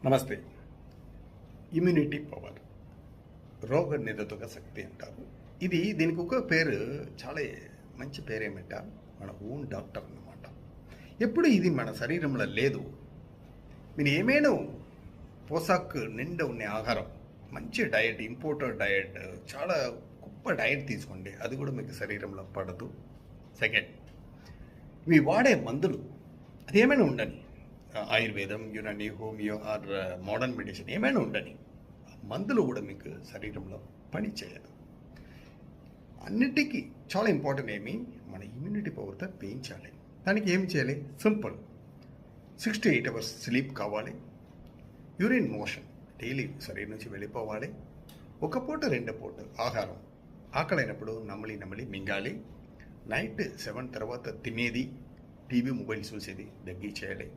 నమస్తే. Immunity power, రోగ నిరోధక శక్తి అంటారు. దీనికి ఒక పేరు, చాలా మంచి పేరేమిట, మన ఓన్ డాక్టర్ అన్నమాట. ఎప్పుడు ఇది మన శరీరంలో లేదు, మీరు ఏమైనా పోషాక్ నిండా ఉన్న ఆహారం, మంచి డయట్, ఇంపోర్టెడ్ డయట్, చాలా గొప్ప డయట్ తీసుకోండి, అది కూడా మీకు శరీరంలో పడదు. సెకండ్, మీ వాడే మందులు అది ఏమైనా ఉండని, ఆయుర్వేదం, Unani, homeo or modern medicine ఏమైనా ఉండని, మందులు కూడా మీకు శరీరంలో పని చేయదు. అన్నిటికీ చాలా ఇంపార్టెంట్ మన ఇమ్యూనిటీ పవర్తో పెంచాలి. దానికి ఏం చేయాలి? సింపుల్. 6 to 8 hours స్లీప్ కావాలి. యూరిన్ మోషన్ డైలీ శరీరం నుంచి వెళ్ళిపోవాలి. ఒక పూట 2 పూట ఆహారం ఆకలైనప్పుడు నమ్మలి మింగాలి. నైట్ 7 తర్వాత తినేది, టీవీ మొబైల్ చూసేది తగ్గించేయాలి.